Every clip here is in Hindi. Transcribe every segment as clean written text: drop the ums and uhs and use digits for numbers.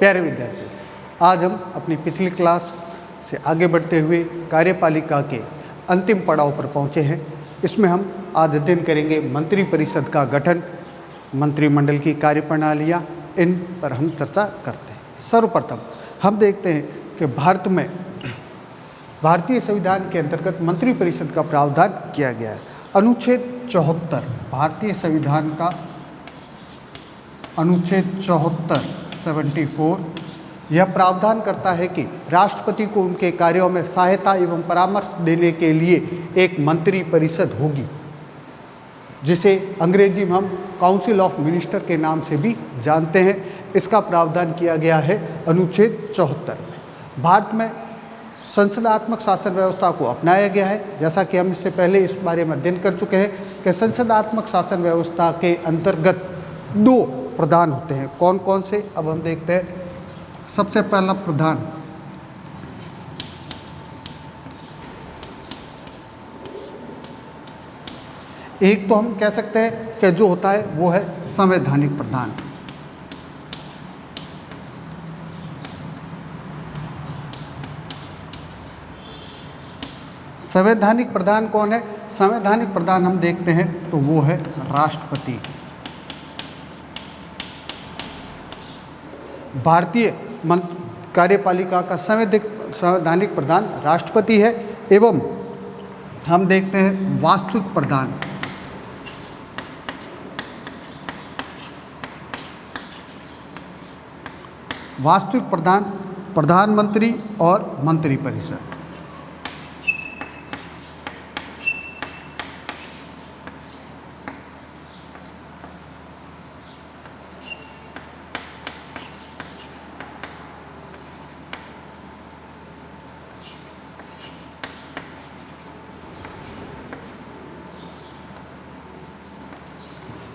प्यारे विद्यार्थी, आज हम अपनी पिछली क्लास से आगे बढ़ते हुए कार्यपालिका के अंतिम पड़ाव पर पहुंचे हैं। इसमें हम आज अध्ययन करेंगे मंत्री परिषद का गठन, मंत्रिमंडल की कार्यप्रणालियाँ, इन पर हम चर्चा करते हैं। सर्वप्रथम हम देखते हैं कि भारत में भारतीय संविधान के अंतर्गत मंत्री परिषद का प्रावधान किया गया है। अनुच्छेद 74 भारतीय संविधान का अनुच्छेद 74 यह प्रावधान करता है कि राष्ट्रपति को उनके कार्यों में सहायता एवं परामर्श देने के लिए एक मंत्री परिषद होगी, जिसे अंग्रेजी में हम काउंसिल ऑफ मिनिस्टर के नाम से भी जानते हैं। इसका प्रावधान किया गया है अनुच्छेद 74 में। भारत में संसदात्मक शासन व्यवस्था को अपनाया गया है। जैसा कि हम इससे पहले इस बारे में अध्ययन कर चुके हैं कि संसदात्मक शासन व्यवस्था के अंतर्गत 2 प्रधान होते हैं। कौन कौन से, अब हम देखते हैं। सबसे पहला प्रधान एक तो हम कह सकते हैं कि जो होता है वो है संवैधानिक प्रधान। संवैधानिक प्रधान कौन है? संवैधानिक प्रधान हम देखते हैं तो वो है राष्ट्रपति। भारतीय कार्यपालिका का संवैधानिक प्रधान राष्ट्रपति है। एवं हम देखते हैं वास्तविक प्रधान। वास्तविक प्रधान प्रधानमंत्री और मंत्रिपरिषद।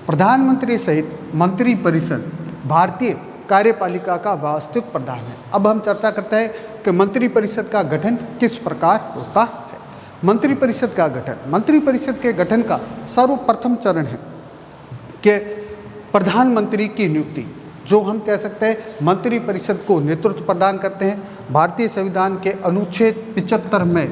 प्रधानमंत्री सहित मंत्रिपरिषद भारतीय कार्यपालिका का वास्तविक प्रधान है। अब हम चर्चा करते हैं कि मंत्रिपरिषद का गठन किस प्रकार होता है। मंत्रिपरिषद का गठन, मंत्रिपरिषद के गठन का सर्वप्रथम चरण है कि प्रधानमंत्री की नियुक्ति, जो हम कह सकते हैं मंत्रिपरिषद को नेतृत्व प्रदान करते हैं। भारतीय संविधान के अनुच्छेद 75 में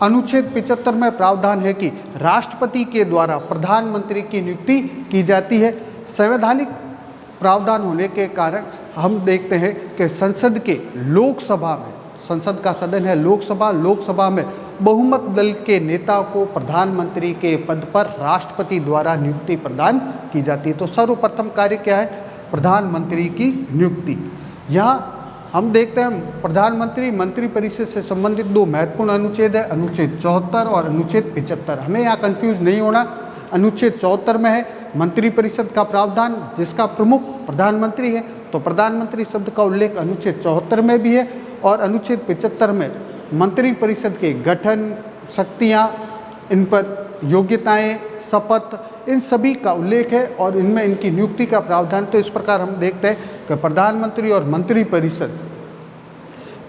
अनुच्छेद 75 में प्रावधान है कि राष्ट्रपति के द्वारा प्रधानमंत्री की नियुक्ति की जाती है। संवैधानिक प्रावधान होने के कारण हम देखते हैं कि संसद के लोकसभा में, संसद का सदन है लोकसभा, लोकसभा में बहुमत दल के नेता को प्रधानमंत्री के पद पर राष्ट्रपति द्वारा नियुक्ति प्रदान की जाती है। तो सर्वप्रथम कार्य क्या है? प्रधानमंत्री की नियुक्ति। यहाँ हम देखते हैं प्रधानमंत्री मंत्रिपरिषद से संबंधित 2 महत्वपूर्ण अनुच्छेद है, अनुच्छेद 74 और अनुच्छेद 75। हमें यहाँ कंफ्यूज नहीं होना। अनुच्छेद 74 में है मंत्रिपरिषद का प्रावधान, जिसका प्रमुख प्रधानमंत्री है, तो प्रधानमंत्री शब्द का उल्लेख अनुच्छेद 74 में भी है। और अनुच्छेद 75 में मंत्रिपरिषद के गठन, शक्तियाँ, इन पर योग्यताएं, शपथ, इन सभी का उल्लेख है और इनमें इनकी नियुक्ति का प्रावधान। तो इस प्रकार हम देखते हैं कि प्रधानमंत्री और मंत्रिपरिषद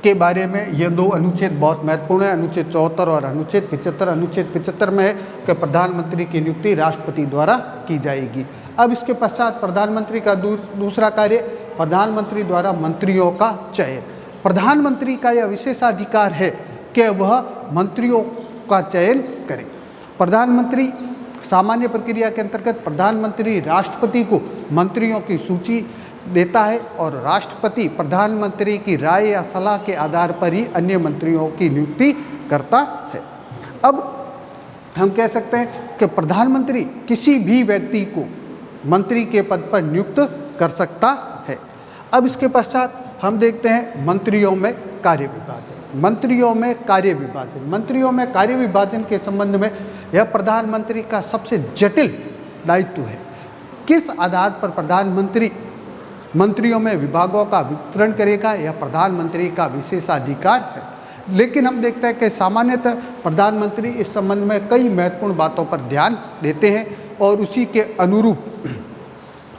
के बारे में ये 2 अनुच्छेद बहुत महत्वपूर्ण है, अनुच्छेद 74 और अनुच्छेद 75। अनुच्छेद 75 में है कि प्रधानमंत्री की नियुक्ति राष्ट्रपति द्वारा की जाएगी। अब इसके पश्चात प्रधानमंत्री का दूसरा कार्य, प्रधानमंत्री द्वारा मंत्रियों का चयन। प्रधानमंत्री का यह विशेषाधिकार है कि वह मंत्रियों का चयन करें। प्रधानमंत्री सामान्य प्रक्रिया के अंतर्गत प्रधानमंत्री राष्ट्रपति को मंत्रियों की सूची देता है और राष्ट्रपति प्रधानमंत्री की राय या सलाह के आधार पर ही अन्य मंत्रियों की नियुक्ति करता है। अब हम कह सकते हैं कि प्रधानमंत्री किसी भी व्यक्ति को मंत्री के पद पर नियुक्त कर सकता है। अब इसके पश्चात हम देखते हैं मंत्रियों में कार्य विभाजन। मंत्रियों में कार्य विभाजन, मंत्रियों में कार्य विभाजन के संबंध में यह प्रधानमंत्री का सबसे जटिल दायित्व है। किस आधार पर प्रधानमंत्री मंत्रियों में विभागों का वितरण करेगा, यह प्रधानमंत्री का विशेषाधिकार है। लेकिन हम देखते हैं कि सामान्यतः प्रधानमंत्री इस संबंध में कई महत्वपूर्ण बातों पर ध्यान देते हैं और उसी के अनुरूप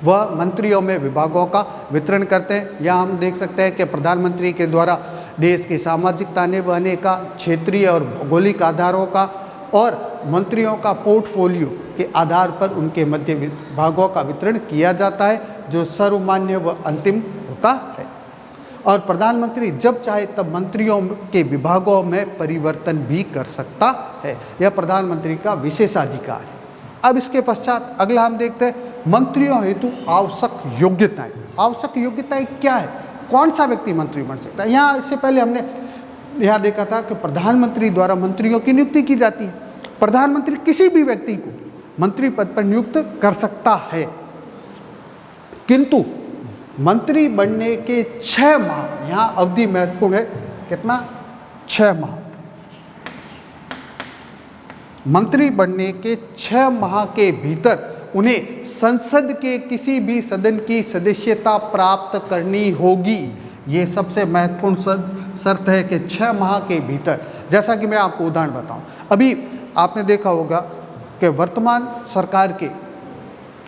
वह मंत्रियों में विभागों का वितरण करते हैं। यहाँ हम देख सकते हैं कि प्रधानमंत्री के द्वारा देश के सामाजिक ताने बाने का, क्षेत्रीय और भौगोलिक आधारों का, और मंत्रियों का पोर्टफोलियो के आधार पर उनके मध्य विभागों का वितरण किया जाता है, जो सर्वमान्य व अंतिम होता है। और प्रधानमंत्री जब चाहे तब मंत्रियों के विभागों में परिवर्तन भी कर सकता है। यह प्रधानमंत्री का विशेषाधिकार है। अब इसके पश्चात अगला हम देखते हैं मंत्रियों हेतु आवश्यक योग्यताएं। आवश्यक योग्यताएं क्या है, कौन सा व्यक्ति मंत्री बन सकता है। यहाँ इससे पहले हमने यहाँ देखा था कि प्रधानमंत्री द्वारा मंत्रियों की नियुक्ति की जाती है। प्रधानमंत्री किसी भी व्यक्ति को मंत्री पद पर नियुक्त कर सकता है, किंतु मंत्री बनने के 6 माह, यहाँ अवधि महत्वपूर्ण है, कितना, 6 माह। मंत्री बनने के 6 माह के भीतर उन्हें संसद के किसी भी सदन की सदस्यता प्राप्त करनी होगी। ये सबसे महत्वपूर्ण शर्त है कि 6 माह के भीतर। जैसा कि मैं आपको उदाहरण बताऊं, अभी आपने देखा होगा कि वर्तमान सरकार के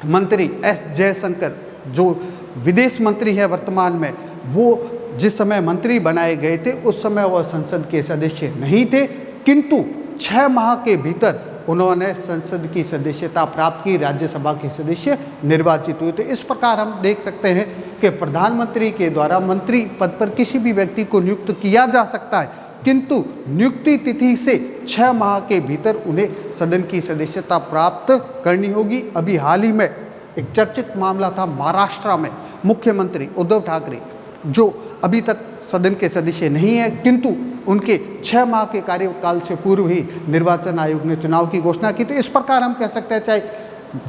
मंत्री एस जयशंकर, जो विदेश मंत्री है वर्तमान में, वो जिस समय मंत्री बनाए गए थे उस समय वह संसद के सदस्य नहीं थे, किंतु 6 माह के भीतर उन्होंने संसद की सदस्यता प्राप्त की, राज्यसभा के सदस्य निर्वाचित हुए। तो इस प्रकार हम देख सकते हैं कि प्रधानमंत्री के द्वारा मंत्री पद पर किसी भी व्यक्ति को नियुक्त किया जा सकता है, किंतु नियुक्ति तिथि से 6 माह के भीतर उन्हें सदन की सदस्यता प्राप्त करनी होगी। अभी हाल ही में एक चर्चित मामला था महाराष्ट्र में, मुख्यमंत्री उद्धव ठाकरे, जो अभी तक सदन के सदस्य नहीं है, किंतु उनके 6 माह के कार्यकाल से पूर्व ही निर्वाचन आयोग ने चुनाव की घोषणा की। तो इस प्रकार हम कह सकते हैं, चाहे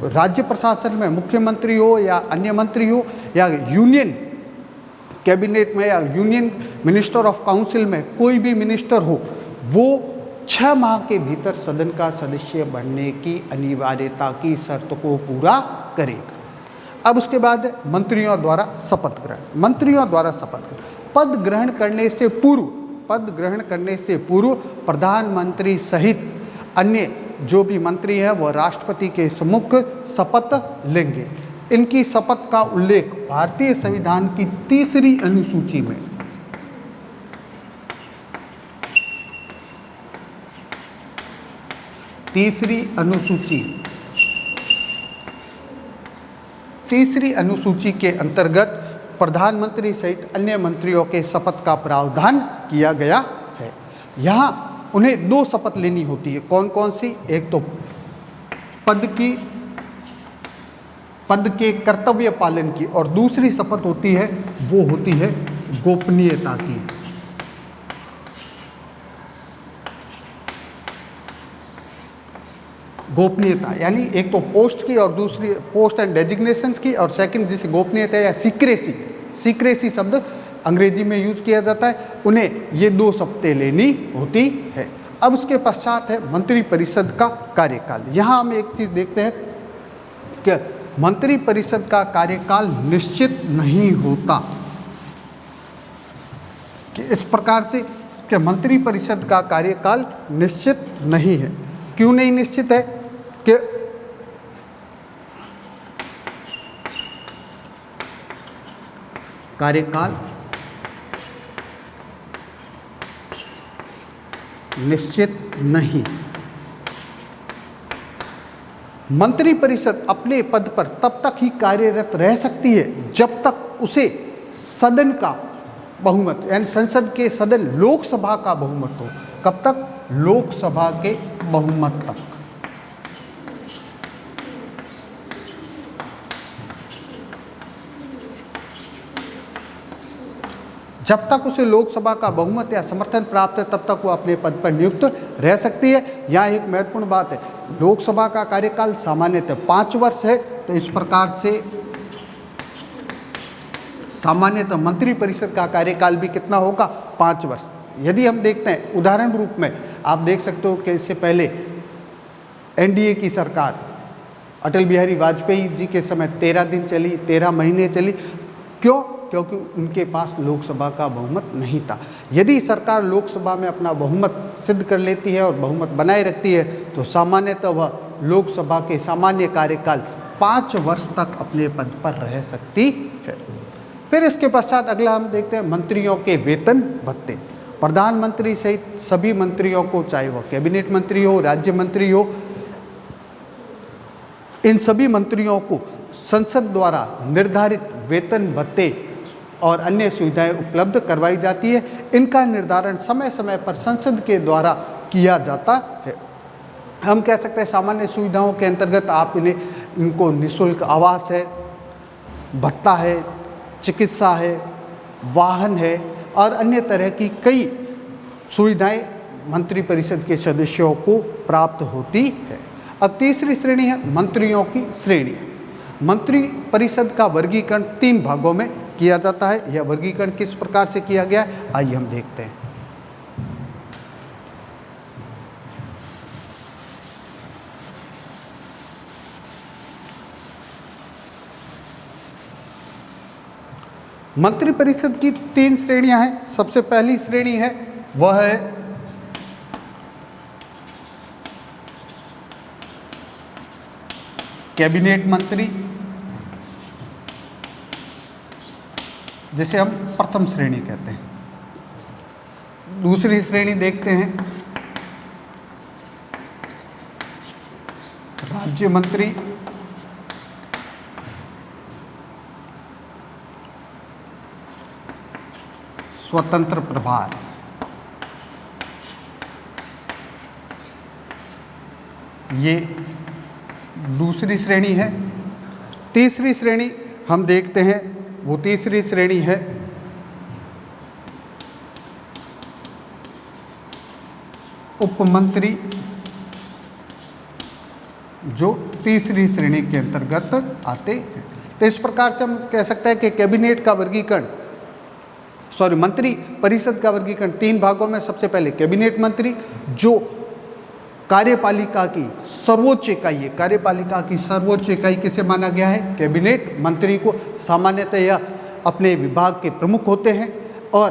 राज्य प्रशासन में मुख्यमंत्री हो या अन्य मंत्री हो, या यूनियन कैबिनेट में या यूनियन मिनिस्टर ऑफ काउंसिल में कोई भी मिनिस्टर हो, वो 6 माह के भीतर सदन का सदस्य बनने की अनिवार्यता की शर्त को पूरा करेगा। अब उसके बाद मंत्रियों द्वारा शपथ ग्रहण। मंत्रियों द्वारा शपथ ग्रहण, पद ग्रहण करने से पूर्व प्रधानमंत्री सहित अन्य जो भी मंत्री है वह राष्ट्रपति के सम्मुख शपथ लेंगे। इनकी शपथ का उल्लेख भारतीय संविधान की 3री अनुसूची में, तीसरी अनुसूची के अंतर्गत प्रधानमंत्री सहित अन्य मंत्रियों के शपथ का प्रावधान किया गया है। यहाँ उन्हें 2 शपथ लेनी होती है। कौन कौन सी? एक तो पद के कर्तव्य पालन की, और दूसरी शपथ होती है वो होती है गोपनीयता की। गोपनीयता यानी एक तो पोस्ट की और दूसरी पोस्ट एंड डेजिग्नेशंस की, और सेकंड जिसे गोपनीयता या सीक्रेसी शब्द अंग्रेजी में यूज किया जाता है, उन्हें ये 2 शपथें लेनी होती है। अब उसके पश्चात है मंत्रिपरिषद का कार्यकाल। यहाँ हम एक चीज़ देखते हैं कि मंत्रिपरिषद का कार्यकाल निश्चित नहीं होता, कि इस प्रकार से कि मंत्रिपरिषद का कार्यकाल निश्चित नहीं है। क्यों नहीं निश्चित है? कि कार्यकाल निश्चित नहीं। मंत्रिपरिषद अपने पद पर तब तक ही कार्यरत रह सकती है जब तक उसे सदन का बहुमत, यानी संसद के सदन लोकसभा का बहुमत हो। कब तक? लोकसभा के बहुमत तक। जब तक उसे लोकसभा का बहुमत या समर्थन प्राप्त है तब तक वो अपने पद पर नियुक्त रह सकती है। यहाँ एक महत्वपूर्ण बात है, लोकसभा का कार्यकाल सामान्यतः 5 वर्ष है, तो इस प्रकार से सामान्यतः मंत्रिपरिषद का कार्यकाल भी कितना होगा? 5 वर्ष। यदि हम देखते हैं उदाहरण रूप में, आप देख सकते हो कि इससे पहले एनडीए की सरकार अटल बिहारी वाजपेयी जी के समय 13 दिन चली, 13 महीने चली। क्यों? क्योंकि उनके पास लोकसभा का बहुमत नहीं था। यदि सरकार लोकसभा में अपना बहुमत सिद्ध कर लेती है और बहुमत बनाए रखती है तो सामान्यतः वह लोकसभा के सामान्य कार्यकाल 5 वर्ष तक अपने पद पर रह सकती है। फिर इसके पश्चात अगला हम देखते हैं मंत्रियों के वेतन भत्ते। प्रधानमंत्री सहित सभी मंत्रियों को, चाहे वह कैबिनेट मंत्री हो, राज्य मंत्री हो, इन सभी मंत्रियों को संसद द्वारा निर्धारित वेतन भत्ते और अन्य सुविधाएं उपलब्ध करवाई जाती है। इनका निर्धारण समय समय पर संसद के द्वारा किया जाता है। हम कह सकते हैं सामान्य सुविधाओं के अंतर्गत आप इनको निःशुल्क आवास है, भत्ता है, चिकित्सा है, वाहन है और अन्य तरह की कई सुविधाएं मंत्रिपरिषद के सदस्यों को प्राप्त होती है। अब तीसरी श्रेणी है मंत्रियों की श्रेणी। मंत्रिपरिषद का वर्गीकरण 3 भागों में किया जाता है। यह वर्गीकरण किस प्रकार से किया गया है, आइए हम देखते हैं। मंत्रिपरिषद की 3 श्रेणियां हैं। सबसे पहली श्रेणी है वह है कैबिनेट मंत्री, जिसे हम प्रथम श्रेणी कहते हैं। दूसरी श्रेणी देखते हैं राज्य मंत्री, स्वतंत्र प्रभार। ये दूसरी श्रेणी है। तीसरी श्रेणी हम देखते हैं, वो तीसरी श्रेणी है उपमंत्री, जो तीसरी श्रेणी के अंतर्गत आते हैं। तो इस प्रकार से हम कह सकते हैं कि कैबिनेट का वर्गीकरण, मंत्री परिषद का वर्गीकरण 3 भागों में। सबसे पहले कैबिनेट मंत्री, जो कार्यपालिका की सर्वोच्च इकाई है। कार्यपालिका की सर्वोच्च इकाई किसे माना गया है, कैबिनेट मंत्री को। सामान्यतः यह अपने विभाग के प्रमुख होते हैं और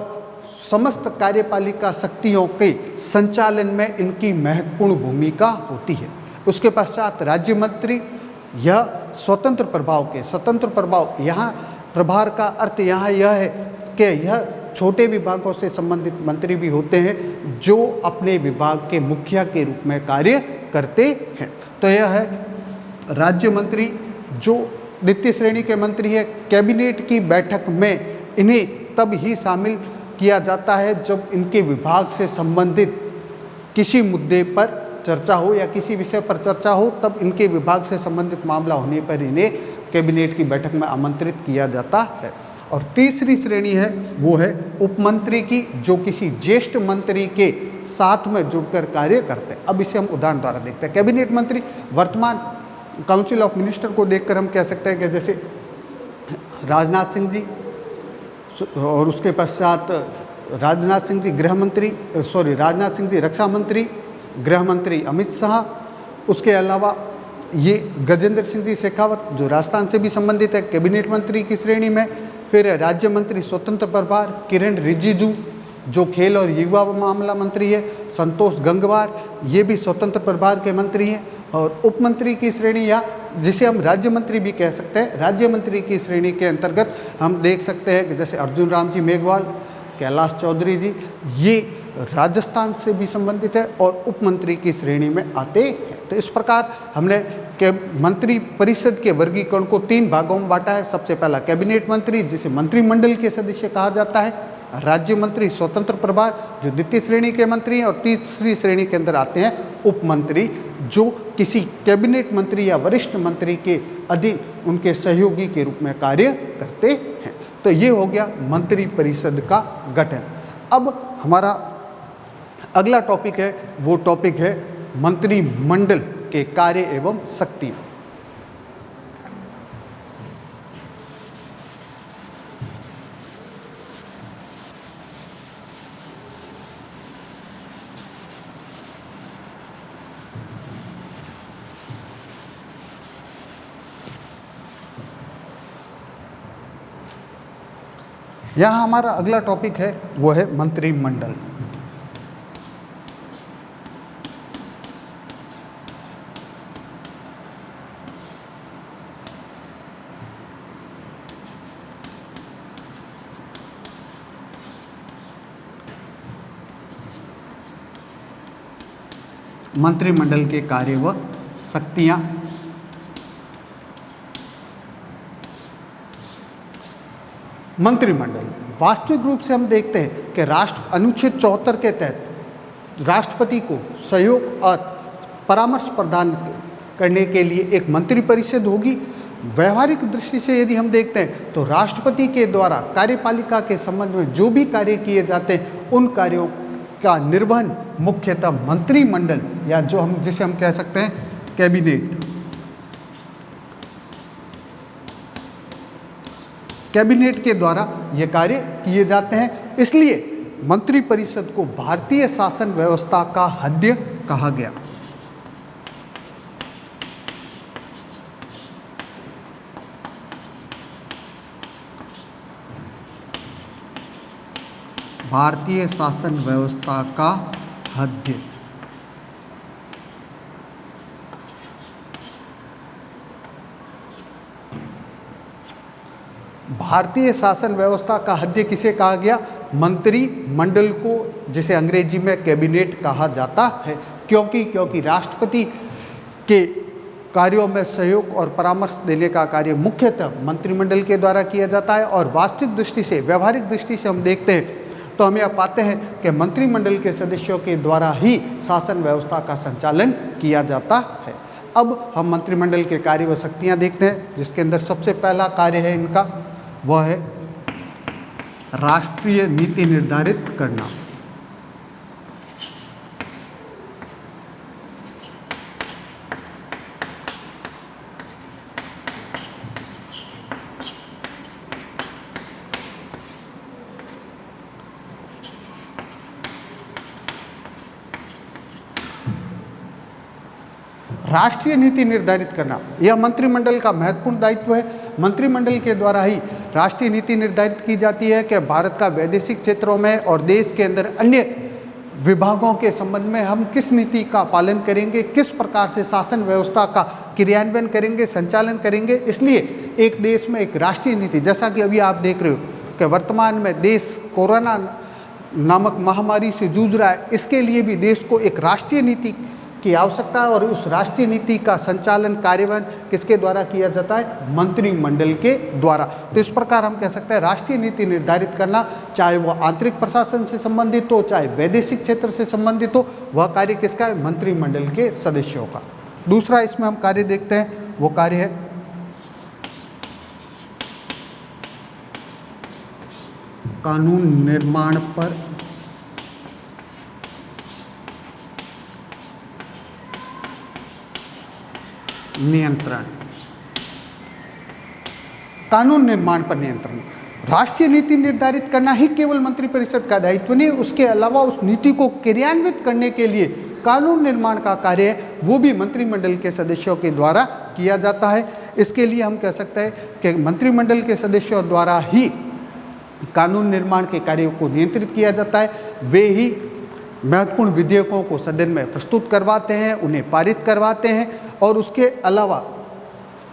समस्त कार्यपालिका शक्तियों के संचालन में इनकी महत्वपूर्ण भूमिका होती है। उसके पश्चात राज्य मंत्री, यह स्वतंत्र प्रभाव के, स्वतंत्र प्रभाव, यहाँ प्रभार का अर्थ यहाँ यह है कि यह छोटे विभागों से संबंधित मंत्री भी होते हैं जो अपने विभाग के मुखिया के रूप में कार्य करते हैं। तो यह है राज्य मंत्री, जो द्वितीय श्रेणी के मंत्री है। कैबिनेट की बैठक में इन्हें तब ही शामिल किया जाता है जब इनके विभाग से संबंधित किसी मुद्दे पर चर्चा हो या किसी विषय पर चर्चा हो, तब इनके विभाग से संबंधित मामला होने पर इन्हें कैबिनेट की बैठक में आमंत्रित किया जाता है। और तीसरी श्रेणी है वो है उपमंत्री की, जो किसी ज्येष्ठ मंत्री के साथ में जुड़कर कार्य करते हैं। अब इसे हम उदाहरण द्वारा देखते हैं। कैबिनेट मंत्री, वर्तमान काउंसिल ऑफ मिनिस्टर को देखकर हम कह सकते हैं कि जैसे राजनाथ सिंह जी, और उसके पश्चात राजनाथ सिंह जी रक्षा मंत्री, गृह मंत्री अमित शाह, उसके अलावा ये गजेंद्र सिंह जी शेखावत, जो राजस्थान से भी संबंधित है, कैबिनेट मंत्री की श्रेणी में। फिर राज्य मंत्री स्वतंत्र प्रभार किरण रिजिजू, जो खेल और युवा मामला मंत्री है। संतोष गंगवार, ये भी स्वतंत्र प्रभार के मंत्री हैं। और उप मंत्री की श्रेणी, या जिसे हम राज्य मंत्री भी कह सकते हैं, राज्य मंत्री की श्रेणी के अंतर्गत हम देख सकते हैं कि जैसे अर्जुन राम जी मेघवाल, कैलाश चौधरी जी, ये राजस्थान से भी संबंधित है और उप मंत्री की श्रेणी में आते हैं। तो इस प्रकार हमने मंत्री परिषद के वर्गीकरण को 3 भागों में बांटा है। सबसे पहला कैबिनेट मंत्री, जिसे मंत्रिमंडल के सदस्य कहा जाता है। राज्य मंत्री स्वतंत्र प्रभार, जो द्वितीय श्रेणी के मंत्री हैं। और तीसरी श्रेणी के अंदर आते हैं उप मंत्री, जो किसी कैबिनेट मंत्री या वरिष्ठ मंत्री के अधीन उनके सहयोगी के रूप में कार्य करते हैं। तो ये हो गया मंत्री परिषद का गठन। अब हमारा अगला टॉपिक है, वो टॉपिक है मंत्रिमंडल के कार्य एवं शक्ति। यहाँ हमारा अगला टॉपिक है वो है मंत्रिमंडल। मंत्रिमंडल के कार्य व शक्तियां। मंत्रिमंडल वास्तविक रूप से हम देखते हैं कि अनुच्छेद 74 के तहत राष्ट्रपति को सहयोग और परामर्श प्रदान करने के लिए एक मंत्रिपरिषद होगी। व्यवहारिक दृष्टि से यदि हम देखते हैं तो राष्ट्रपति के द्वारा कार्यपालिका के संबंध में जो भी कार्य किए जाते हैं उन कार्यों का निर्वहन मुख्यतः मंत्रिमंडल या जिसे हम कह सकते हैं कैबिनेट के द्वारा ये कार्य किए जाते हैं। इसलिए मंत्रिपरिषद को भारतीय शासन व्यवस्था का हृदय कहा गया। भारतीय शासन व्यवस्था का हृदय। भारतीय शासन व्यवस्था का हृदय किसे कहा गया? मंत्रिमंडल को, जिसे अंग्रेजी में कैबिनेट कहा जाता है। क्योंकि राष्ट्रपति के कार्यों में सहयोग और परामर्श देने का कार्य मुख्यतः मंत्रिमंडल के द्वारा किया जाता है। और वास्तविक दृष्टि से, व्यवहारिक दृष्टि से हम देखते हैं तो हम यह पाते हैं कि मंत्रिमंडल के सदस्यों के द्वारा ही शासन व्यवस्था का संचालन किया जाता है। अब हम मंत्रिमंडल के कार्य व शक्तियाँ देखते हैं, जिसके अंदर सबसे पहला कार्य है इनका, वह है राष्ट्रीय नीति निर्धारित करना। राष्ट्रीय नीति निर्धारित करना यह मंत्रिमंडल का महत्वपूर्ण दायित्व है। मंत्रिमंडल के द्वारा ही राष्ट्रीय नीति निर्धारित की जाती है कि भारत का वैदेशिक क्षेत्रों में और देश के अंदर अन्य विभागों के संबंध में हम किस नीति का पालन करेंगे, किस प्रकार से शासन व्यवस्था का क्रियान्वयन करेंगे, संचालन करेंगे। इसलिए एक देश में एक राष्ट्रीय नीति, जैसा कि अभी आप देख रहे हो कि वर्तमान में देश कोरोना नामक महामारी से जूझ रहा है, इसके लिए भी देश को एक राष्ट्रीय नीति की आवश्यकता है। और उस राष्ट्रीय नीति का संचालन, कार्यान्वयन किसके द्वारा किया जाता है? मंत्रिमंडल के द्वारा। तो इस प्रकार हम कह सकते हैं राष्ट्रीय नीति निर्धारित करना, चाहे वह आंतरिक प्रशासन से संबंधित हो, चाहे वैदेशिक क्षेत्र से संबंधित हो, वह कार्य किसका है? मंत्रिमंडल के सदस्यों का। दूसरा इसमें हम कार्य देखते हैं, वो कार्य है कानून निर्माण पर नियंत्रण। कानून निर्माण पर नियंत्रण। राष्ट्रीय नीति निर्धारित करना ही केवल मंत्रिपरिषद का दायित्व नहीं, उसके अलावा उस नीति को क्रियान्वित करने के लिए कानून निर्माण का कार्य है, वो भी मंत्रिमंडल के सदस्यों के द्वारा किया जाता है। इसके लिए हम कह सकते हैं कि मंत्रिमंडल के सदस्यों द्वारा ही कानून निर्माण के कार्यों को नियंत्रित किया जाता है। वे ही महत्वपूर्ण विधेयकों को सदन में प्रस्तुत करवाते हैं, उन्हें पारित करवाते हैं। और उसके अलावा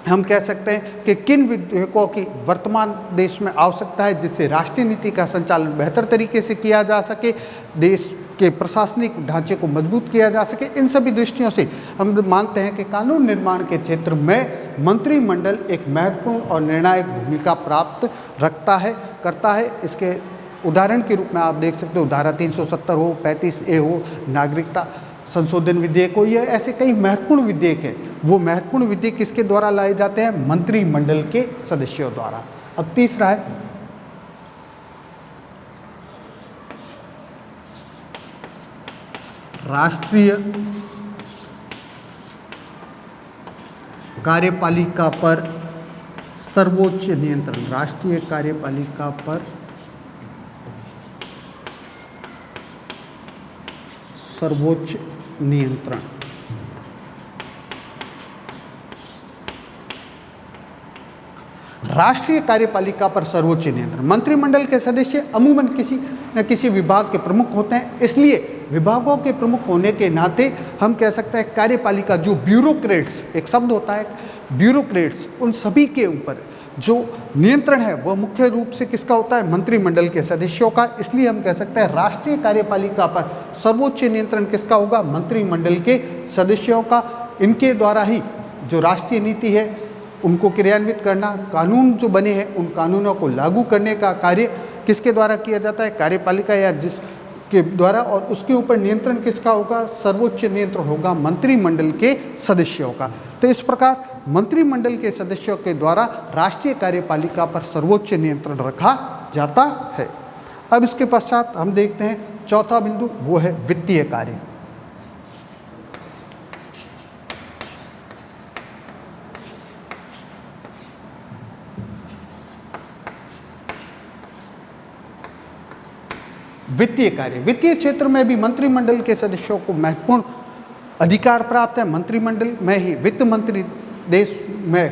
हम कह सकते हैं कि किन विधेयकों की वर्तमान देश में आवश्यकता है, जिससे राष्ट्रीय नीति का संचालन बेहतर तरीके से किया जा सके, देश के प्रशासनिक ढांचे को मजबूत किया जा सके। इन सभी दृष्टियों से हम मानते हैं कि कानून निर्माण के क्षेत्र में मंत्रिमंडल एक महत्वपूर्ण और निर्णायक भूमिका प्राप्त करता है। इसके उदाहरण के रूप में आप देख सकते हो, धारा 370 हो, 35A हो, नागरिकता संशोधन विधेयक हो, ये ऐसे कई महत्वपूर्ण विधेयक हैं। वो महत्वपूर्ण विधेयक किसके द्वारा लाए जाते हैं? मंत्रिमंडल के सदस्यों द्वारा। अब तीसरा है राष्ट्रीय कार्यपालिका पर सर्वोच्च नियंत्रण। राष्ट्रीय कार्यपालिका पर सर्वोच्च नियंत्रण। राष्ट्रीय कार्यपालिका पर सर्वोच्च नियंत्रण। मंत्रिमंडल के सदस्य अमूमन किसी न किसी विभाग के प्रमुख होते हैं, इसलिए विभागों के प्रमुख होने के नाते हम कह सकते हैं कार्यपालिका जो ब्यूरोक्रेट्स, एक शब्द होता है ब्यूरोक्रेट्स, उन सभी के ऊपर जो नियंत्रण है वह मुख्य रूप से किसका होता है? मंत्रिमंडल के सदस्यों का। इसलिए हम कह सकते हैं राष्ट्रीय कार्यपालिका पर सर्वोच्च नियंत्रण किसका होगा? मंत्रिमंडल के सदस्यों का। इनके द्वारा ही जो राष्ट्रीय नीति है उनको क्रियान्वित करना, कानून जो बने हैं उन कानूनों को लागू करने का कार्य किसके द्वारा किया जाता है? कार्यपालिका या जिसके द्वारा। और उसके ऊपर नियंत्रण किसका होगा? सर्वोच्च नियंत्रण होगा मंत्रिमंडल के सदस्यों का। तो इस प्रकार मंत्रिमंडल के सदस्यों के द्वारा राष्ट्रीय कार्यपालिका पर सर्वोच्च नियंत्रण रखा जाता है। अब इसके पश्चात हम देखते हैं चौथा बिंदु, वो है वित्तीय कार्य। वित्तीय कार्य, वित्तीय क्षेत्र में भी मंत्रिमंडल के सदस्यों को महत्वपूर्ण अधिकार प्राप्त है। मंत्रिमंडल में ही वित्त मंत्री देश में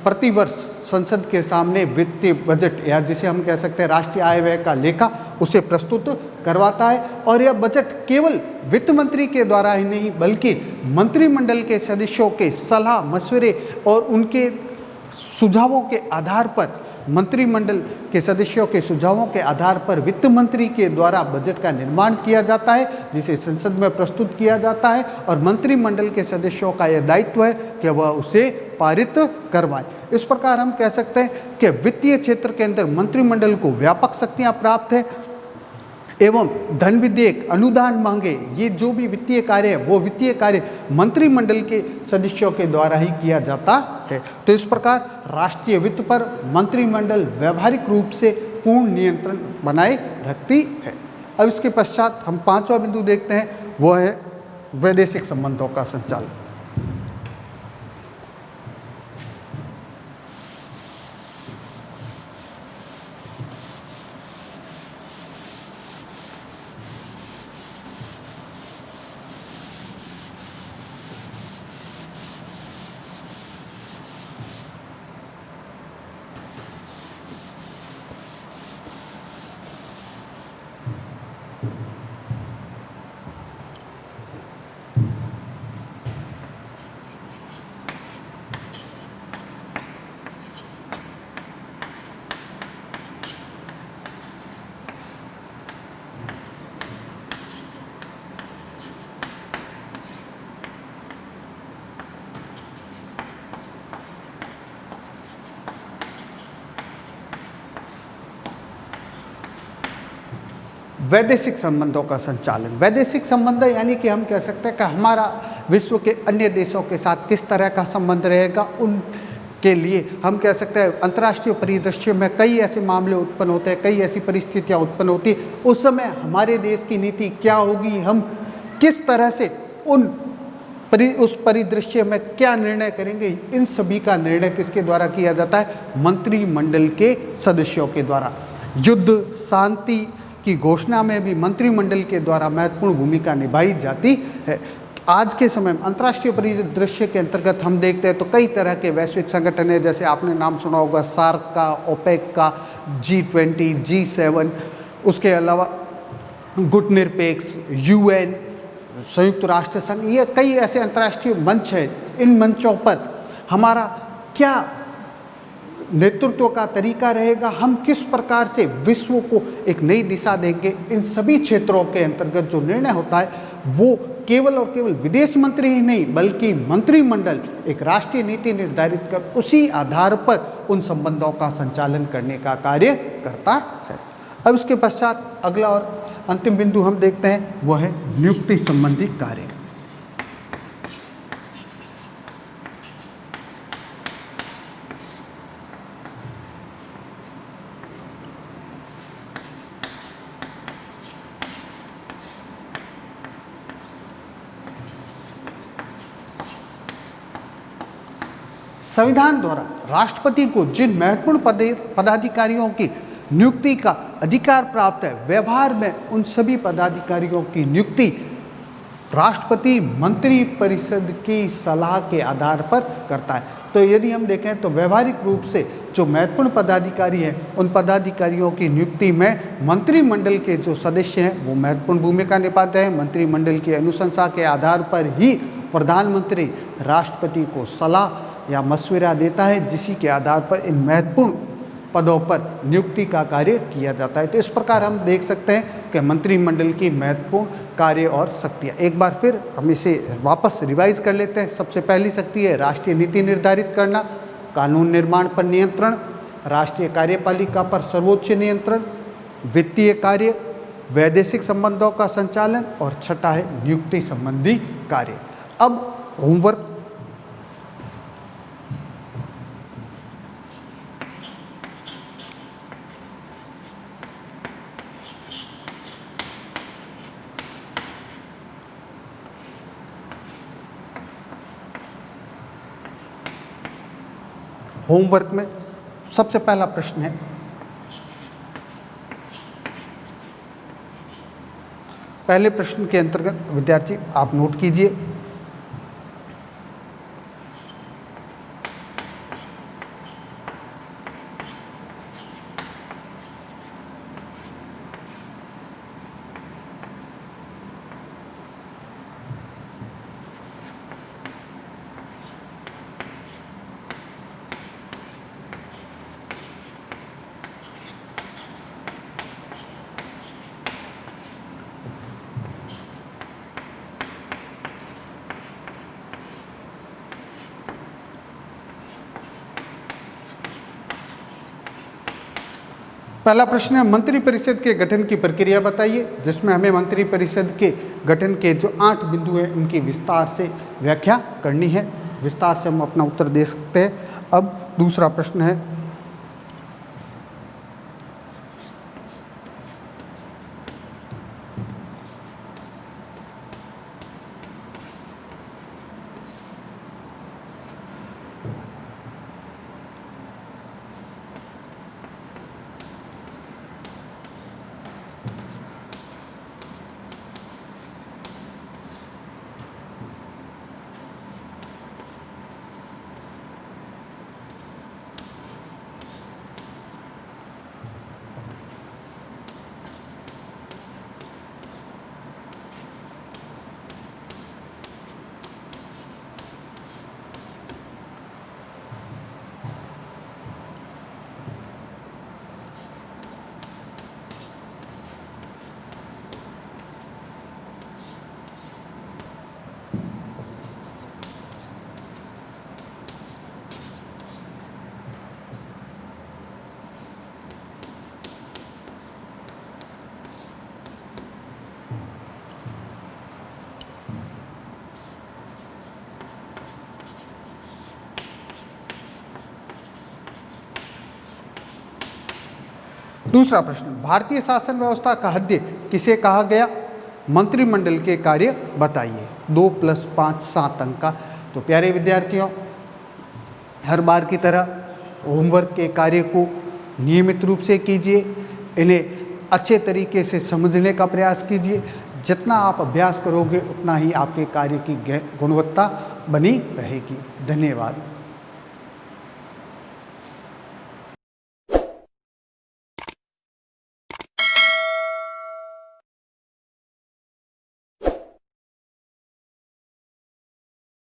प्रतिवर्ष संसद के सामने वित्तीय बजट या जिसे हम कह सकते हैं राष्ट्रीय आय व्यय का लेखा, उसे प्रस्तुत करवाता है। और यह बजट केवल वित्त मंत्री के द्वारा ही नहीं बल्कि मंत्रिमंडल के सदस्यों के सलाह मशवरे और उनके सुझावों के आधार पर, मंत्रिमंडल के सदस्यों के सुझावों के आधार पर वित्त मंत्री के द्वारा बजट का निर्माण किया जाता है, जिसे संसद में प्रस्तुत किया जाता है। और मंत्रिमंडल के सदस्यों का यह दायित्व है कि वह उसे पारित करवाएं। इस प्रकार हम कह सकते हैं कि वित्तीय क्षेत्र के अंदर मंत्रिमंडल को व्यापक शक्तियां प्राप्त है एवं धन विधेयक, अनुदान मांगे, ये जो भी वित्तीय कार्य है वो वित्तीय कार्य मंत्रिमंडल के सदस्यों के द्वारा ही किया जाता है। तो इस प्रकार राष्ट्रीय वित्त पर मंत्रिमंडल व्यवहारिक रूप से पूर्ण नियंत्रण बनाए रखती है। अब इसके पश्चात हम पांचवा बिंदु देखते हैं, वो है वैदेशिक संबंधों का संचालन। वैदेशिक संबंधों का संचालन। वैदेशिक संबंध यानी कि हम कह सकते हैं कि हमारा विश्व के अन्य देशों के साथ किस तरह का संबंध रहेगा, उनके लिए हम कह सकते हैं अंतर्राष्ट्रीय परिदृश्य में कई ऐसे मामले उत्पन्न होते हैं, कई ऐसी परिस्थितियां उत्पन्न होती हैं। उस समय हमारे देश की नीति क्या होगी, हम किस तरह से उस परिदृश्य में क्या निर्णय करेंगे, इन सभी का निर्णय किसके द्वारा किया जाता है? मंत्रिमंडल के सदस्यों के द्वारा। युद्ध शांति की घोषणा में भी मंत्रिमंडल के द्वारा महत्वपूर्ण भूमिका निभाई जाती है। आज के समय में अंतर्राष्ट्रीय परिदृश्य के अंतर्गत हम देखते हैं तो कई तरह के वैश्विक संगठन है, जैसे आपने नाम सुना होगा सार्क का, ओपेक का, G20, G7, उसके अलावा गुटनिरपेक्ष, UN, संयुक्त राष्ट्र संघ, ये कई ऐसे अंतर्राष्ट्रीय मंच हैं। इन मंचों पर हमारा क्या नेतृत्व का तरीका रहेगा, हम किस प्रकार से विश्व को एक नई दिशा देंगे, इन सभी क्षेत्रों के अंतर्गत जो निर्णय होता है वो केवल और केवल विदेश मंत्री ही नहीं बल्कि मंत्रिमंडल एक राष्ट्रीय नीति निर्धारित कर उसी आधार पर उन संबंधों का संचालन करने का कार्य करता है। अब इसके पश्चात अगला और अंतिम बिंदु हम देखते हैं, वो है नियुक्ति संबंधी कार्य। संविधान द्वारा राष्ट्रपति को जिन महत्वपूर्ण पदाधिकारियों की नियुक्ति का अधिकार प्राप्त है, व्यवहार में उन सभी पदाधिकारियों की नियुक्ति राष्ट्रपति मंत्री परिषद की सलाह के आधार पर करता है। तो यदि हम देखें तो व्यवहारिक रूप से जो महत्वपूर्ण पदाधिकारी हैं, उन पदाधिकारियों की नियुक्ति में मंत्रिमंडल के जो सदस्य हैं वो महत्वपूर्ण भूमिका निभाते हैं। मंत्रिमंडल की अनुशंसा के आधार पर ही प्रधानमंत्री राष्ट्रपति को सलाह या मशविरा देता है, जिसी के आधार पर इन महत्वपूर्ण पदों पर नियुक्ति का कार्य किया जाता है। तो इस प्रकार हम देख सकते हैं कि मंत्रिमंडल की महत्वपूर्ण कार्य और शक्तियाँ। एक बार फिर हम इसे वापस रिवाइज कर लेते हैं। सबसे पहली शक्ति है राष्ट्रीय नीति निर्धारित करना, कानून निर्माण पर नियंत्रण, राष्ट्रीय कार्यपालिका पर सर्वोच्च नियंत्रण, वित्तीय कार्य, वैदेशिक संबंधों का संचालन और छठा है नियुक्ति संबंधी कार्य। अब होमवर्क होमवर्क में सबसे पहला प्रश्न है, पहले प्रश्न के अंतर्गत विद्यार्थी आप नोट कीजिए। पहला प्रश्न है मंत्रिपरिषद के गठन की प्रक्रिया बताइए, जिसमें हमें मंत्रिपरिषद के गठन के जो 8 बिंदु हैं उनकी विस्तार से व्याख्या करनी है। विस्तार से हम अपना उत्तर दे सकते हैं। अब दूसरा प्रश्न है, दूसरा प्रश्न, भारतीय शासन व्यवस्था का हृदय किसे कहा गया? मंत्रिमंडल के कार्य बताइए। 2 + 5 7 अंक का। तो प्यारे विद्यार्थियों, हर बार की तरह होमवर्क के कार्य को नियमित रूप से कीजिए, इन्हें अच्छे तरीके से समझने का प्रयास कीजिए। जितना आप अभ्यास करोगे उतना ही आपके कार्य की गुणवत्ता बनी रहेगी। धन्यवाद।